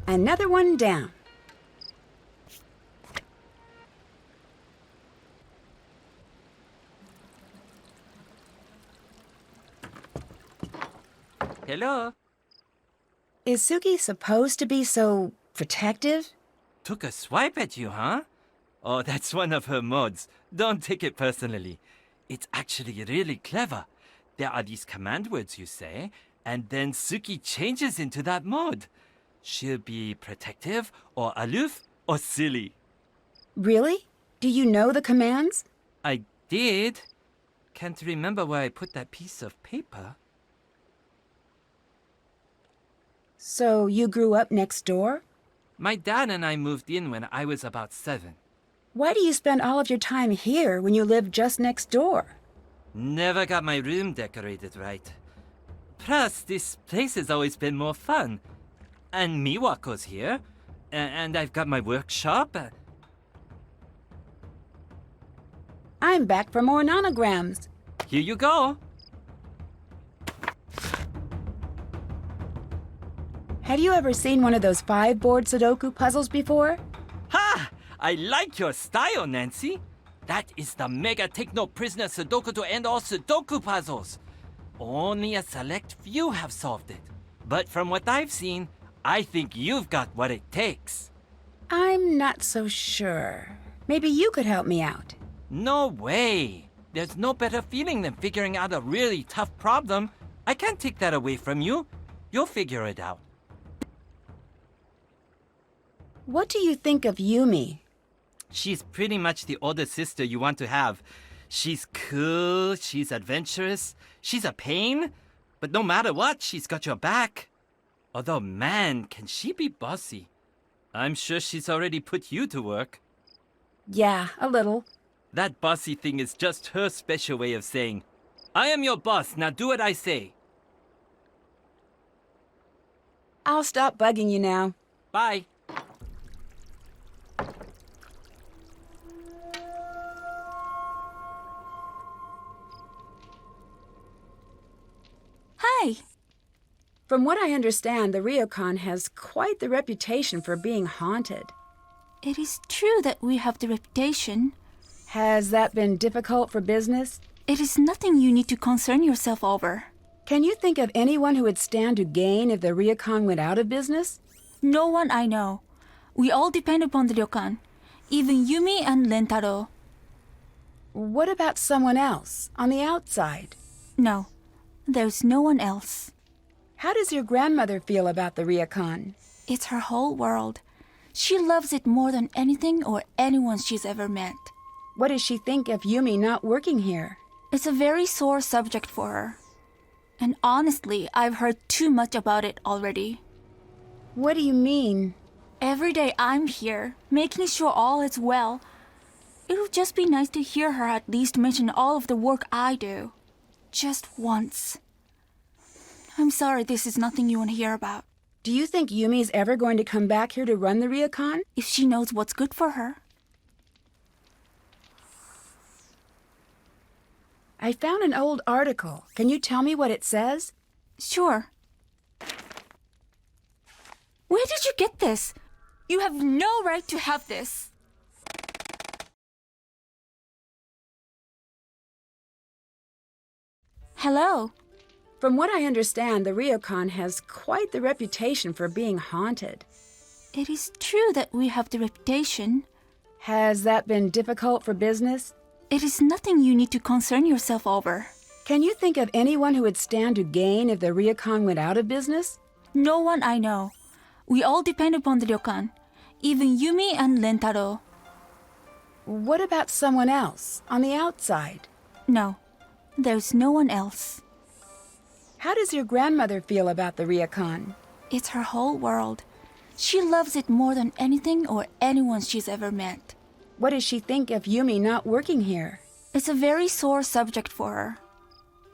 Another one down. Hello. Is Suki supposed to be so protective? Took a swipe at you, huh? Oh, that's one of her mods. Don't take it personally. It's actually really clever. There are these command words you say, and then Suki changes into that mode. She'll be protective, or aloof, or silly. Really? Do you know the commands? I did. Can't remember where I put that piece of paper. So you grew up next door? My dad and I moved in when I was about 7. Why do you spend all of your time here when you live just next door? Never got my room decorated right. Plus, this place has always been more fun. And Miwako's here. And I've got my workshop. I'm back for more nanograms. Here you go. Have you ever seen one of those 5-board Sudoku puzzles before? Ha! I like your style, Nancy. That is the Mega Take No Prisoner Sudoku to end all Sudoku puzzles. Only a select few have solved it. But from what I've seen, I think you've got what it takes. I'm not so sure. Maybe you could help me out. No way. There's no better feeling than figuring out a really tough problem. I can't take that away from you. You'll figure it out. What do you think of Yumi? She's pretty much the older sister you want to have. She's cool, she's adventurous, she's a pain, but no matter what, she's got your back. Although, man, can she be bossy. I'm sure she's already put you to work. Yeah, a little. That bossy thing is just her special way of saying, I am your boss, now do what I say. I'll stop bugging you now. Bye. Hi. From what I understand, the Ryokan has quite the reputation for being haunted. It is true that we have the reputation. Has that been difficult for business? It is nothing you need to concern yourself over. Can you think of anyone who would stand to gain if the Ryokan went out of business? No one I know. We all depend upon the ryokan, even Yumi and Rentaro. What about someone else, on the outside? No, there's no one else. How does your grandmother feel about the Ryokan? It's her whole world. She loves it more than anything or anyone she's ever met. What does she think of Yumi not working here? It's a very sore subject for her. And honestly, I've heard too much about it already. What do you mean? Every day I'm here, making sure all is well. It would just be nice to hear her at least mention all of the work I do. Just once. I'm sorry this is nothing you want to hear about. Do you think Yumi's ever going to come back here to run the Ryokan? If she knows what's good for her. I found an old article. Can you tell me what it says? Sure. Where did you get this? You have no right to have this. Hello. From what I understand, the Ryokan has quite the reputation for being haunted. It is true that we have the reputation. Has that been difficult for business? It is nothing you need to concern yourself over. Can you think of anyone who would stand to gain if the Ryokan went out of business? No one I know. We all depend upon the ryokan, even Yumi and Rentaro. What about someone else, on the outside? No, there's no one else. How does your grandmother feel about the Ryokan? It's her whole world. She loves it more than anything or anyone she's ever met. What does she think of Yumi not working here? It's a very sore subject for her.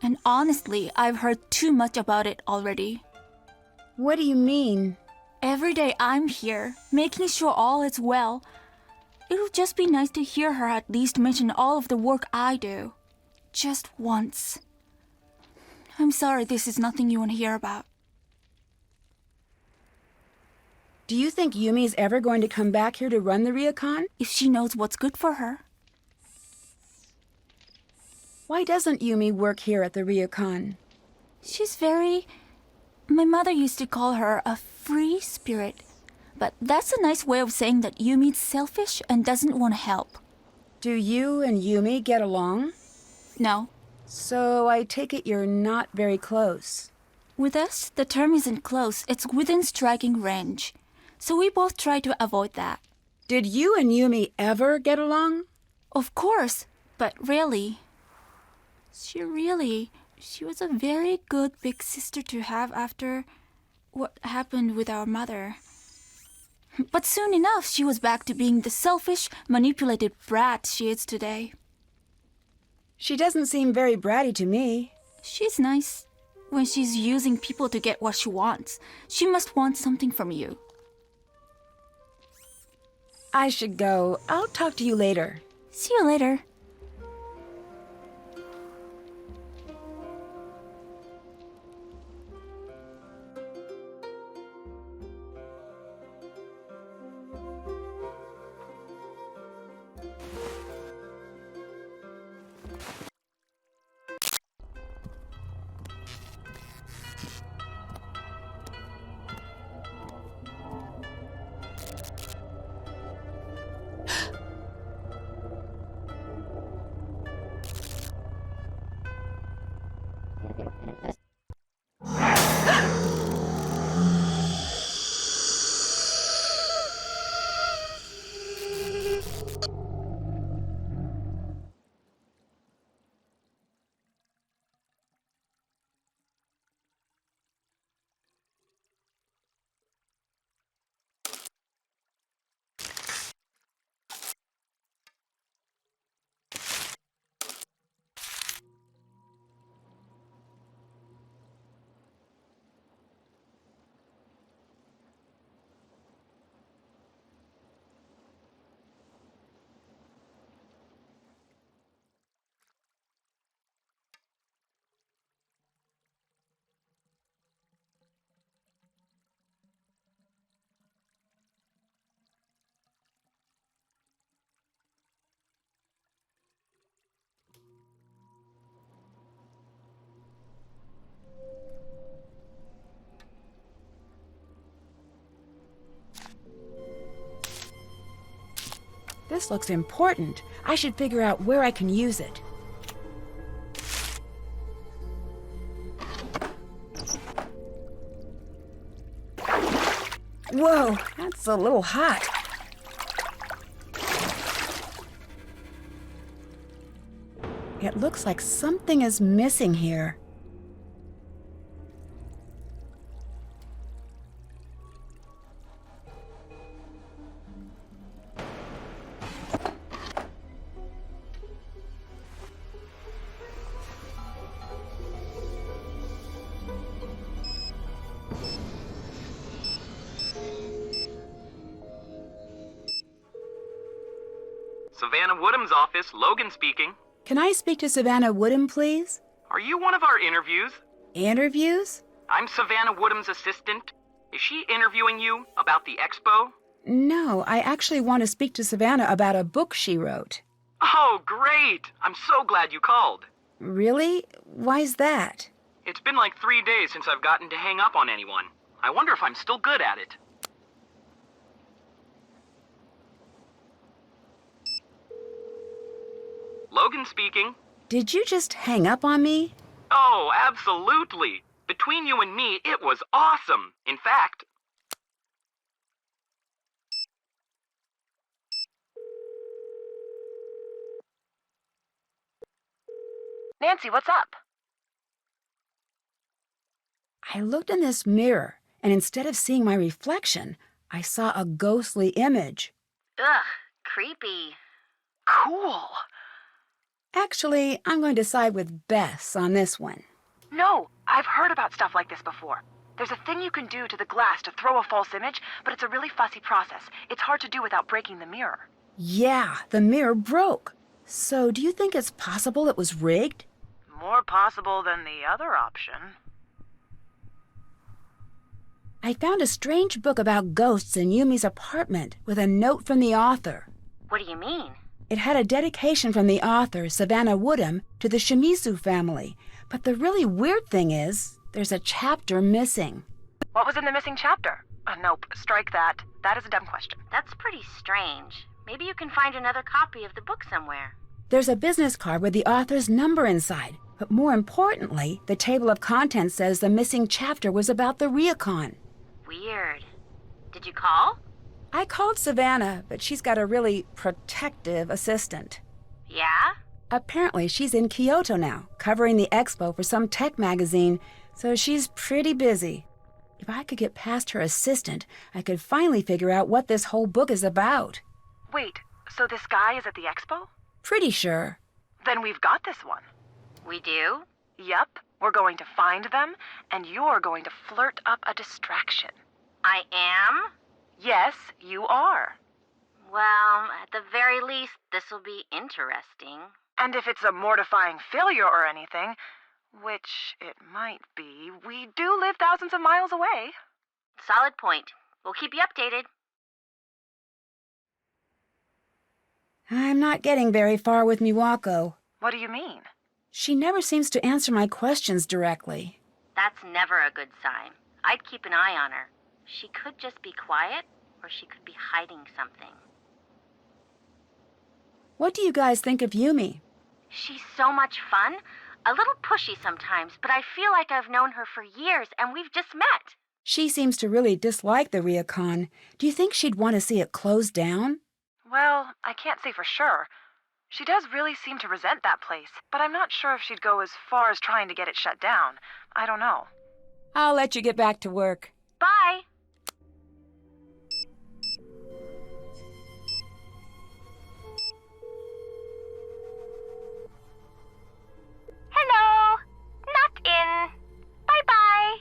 And honestly, I've heard too much about it already. What do you mean? Every day I'm here, making sure all is well. It would just be nice to hear her at least mention all of the work I do. Just once. I'm sorry this is nothing you want to hear about. Do you think Yumi's ever going to come back here to run the Ryokan? If she knows what's good for her. Why doesn't Yumi work here at the Ryokan? She's very... My mother used to call her a free spirit. But that's a nice way of saying that Yumi's selfish and doesn't want to help. Do you and Yumi get along? No. So I take it you're not very close. With us, the term isn't close, it's within striking range. So we both try to avoid that. Did you and Yumi ever get along? Of course, but really... She was a very good big sister to have after what happened with our mother. But soon enough, she was back to being the selfish, manipulated brat she is today. She doesn't seem very bratty to me. She's nice. When she's using people to get what she wants, she must want something from you. I should go. I'll talk to you later. See you later. This looks important. I should figure out where I can use it. Whoa, that's a little hot. It looks like something is missing here. Savannah Woodham's office, Logan speaking. Can I speak to Savannah Woodham, please? Are you one of our interviews? Interviews? I'm Savannah Woodham's assistant. Is she interviewing you about the expo? No, I actually want to speak to Savannah about a book she wrote. Oh, great! I'm so glad you called. Really? Why's that? It's been like 3 days since I've gotten to hang up on anyone. I wonder if I'm still good at it. Logan speaking. Did you just hang up on me? Oh, absolutely. Between you and me, it was awesome. In fact... Nancy, what's up? I looked in this mirror, and instead of seeing my reflection, I saw a ghostly image. Ugh, creepy. Cool. Actually, I'm going to side with Bess on this one. No, I've heard about stuff like this before. There's a thing you can do to the glass to throw a false image, but it's a really fussy process. It's hard to do without breaking the mirror. Yeah, the mirror broke. So do you think it's possible it was rigged? More possible than the other option. I found a strange book about ghosts in Yumi's apartment with a note from the author. What do you mean? It had a dedication from the author, Savannah Woodham, to the Shimizu family. But the really weird thing is, there's a chapter missing. What was in the missing chapter? Nope, strike that. That is a dumb question. That's pretty strange. Maybe you can find another copy of the book somewhere. There's a business card with the author's number inside. But more importantly, the table of contents says the missing chapter was about the Ryokan. Weird. Did you call? I called Savannah, but she's got a really protective assistant. Yeah? Apparently, she's in Kyoto now, covering the expo for some tech magazine, so she's pretty busy. If I could get past her assistant, I could finally figure out what this whole book is about. Wait, so this guy is at the expo? Pretty sure. Then we've got this one. We do? Yep, we're going to find them, and you're going to flirt up a distraction. I am? Yes, you are. Well, at the very least, this'll be interesting. And if it's a mortifying failure or anything, which it might be, we do live thousands of miles away. Solid point. We'll keep you updated. I'm not getting very far with Miwako. What do you mean? She never seems to answer my questions directly. That's never a good sign. I'd keep an eye on her. She could just be quiet, or she could be hiding something. What do you guys think of Yumi? She's so much fun. A little pushy sometimes, but I feel like I've known her for years, and we've just met. She seems to really dislike the Ryokan. Do you think she'd want to see it closed down? Well, I can't say for sure. She does really seem to resent that place, but I'm not sure if she'd go as far as trying to get it shut down. I don't know. I'll let you get back to work. Bye. Hello. Not in. Bye-bye.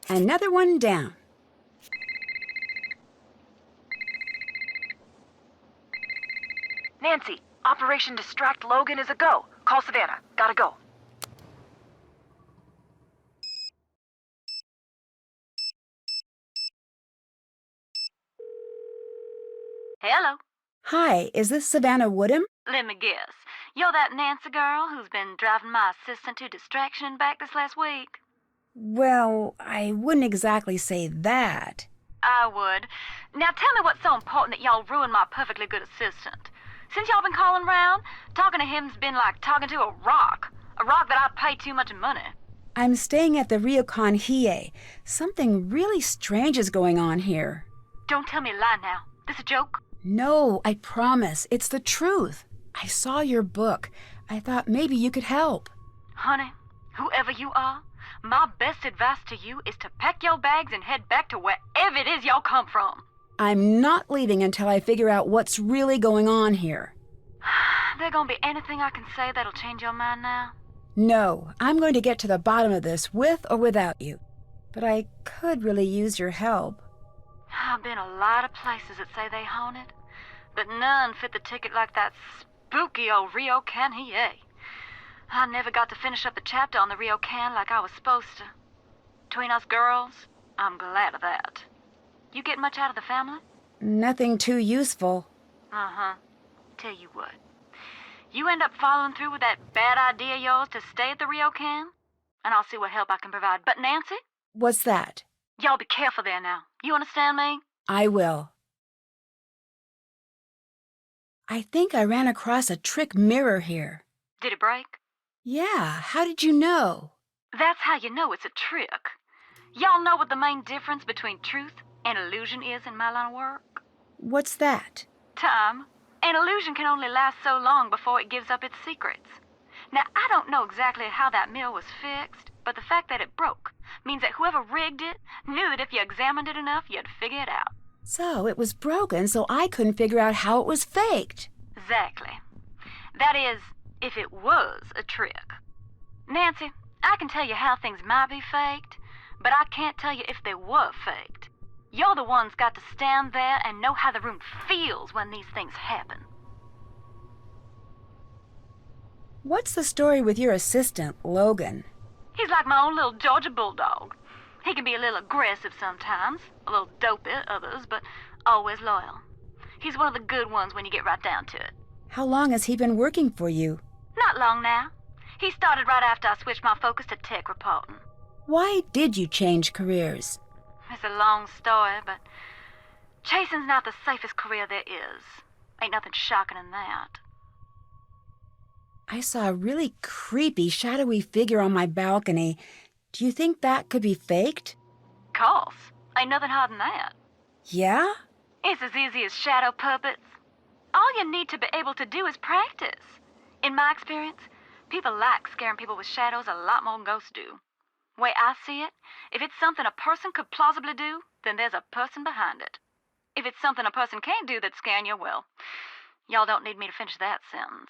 Another one down. Nancy, Operation Distract Logan is a go. Call Savannah. Gotta go. Hello. Hi, is this Savannah Woodham? Let me guess. You're that Nancy girl who's been driving my assistant to distraction and back this last week? Well, I wouldn't exactly say that. I would. Now tell me what's so important that y'all ruined my perfectly good assistant. Since y'all been calling round, talking to him's been like talking to a rock. A rock that I pay too much money. I'm staying at the Ryokan Hiei. Something really strange is going on here. Don't tell me a lie now. This a joke? No, I promise. It's the truth. I saw your book. I thought maybe you could help. Honey, whoever you are, my best advice to you is to pack your bags and head back to wherever it is y'all come from. I'm not leaving until I figure out what's really going on here. There gonna be anything I can say that'll change your mind now? No, I'm going to get to the bottom of this with or without you. But I could really use your help. I've been a lot of places that say they haunted, but none fit the ticket like that spooky old Ryokan Hiei. I never got to finish up the chapter on the Ryokan like I was supposed to. Between us girls, I'm glad of that. You get much out of the family? Nothing too useful. Uh-huh. Tell you what. You end up following through with that bad idea of yours to stay at the Ryokan, and I'll see what help I can provide. But Nancy? What's that? Y'all be careful there now. You understand me? I will. I think I ran across a trick mirror here. Did it break? Yeah, how did you know? That's how you know it's a trick. Y'all know what the main difference between truth and illusion is in my line of work? What's that? Time. An illusion can only last so long before it gives up its secrets. Now, I don't know exactly how that mill was fixed, but the fact that it broke means that whoever rigged it knew that if you examined it enough, you'd figure it out. So it was broken, so I couldn't figure out how it was faked. Exactly. That is, if it was a trick. Nancy, I can tell you how things might be faked, but I can't tell you if they were faked. You're the ones got to stand there and know how the room feels when these things happen. What's the story with your assistant, Logan? He's like my own little Georgia bulldog. He can be a little aggressive sometimes, a little dopey at others, but always loyal. He's one of the good ones when you get right down to it. How long has he been working for you? Not long now. He started right after I switched my focus to tech reporting. Why did you change careers? It's a long story, but chasing's not the safest career there is. Ain't nothing shocking in that. I saw a really creepy, shadowy figure on my balcony. Do you think that could be faked? Course. Ain't nothing hard than that. Yeah? It's as easy as shadow puppets. All you need to be able to do is practice. In my experience, people like scaring people with shadows a lot more than ghosts do. Way I see it, if it's something a person could plausibly do, then there's a person behind it. If it's something a person can't do that's scaring you, well, y'all don't need me to finish that sentence.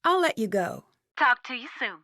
I'll let you go. Talk to you soon.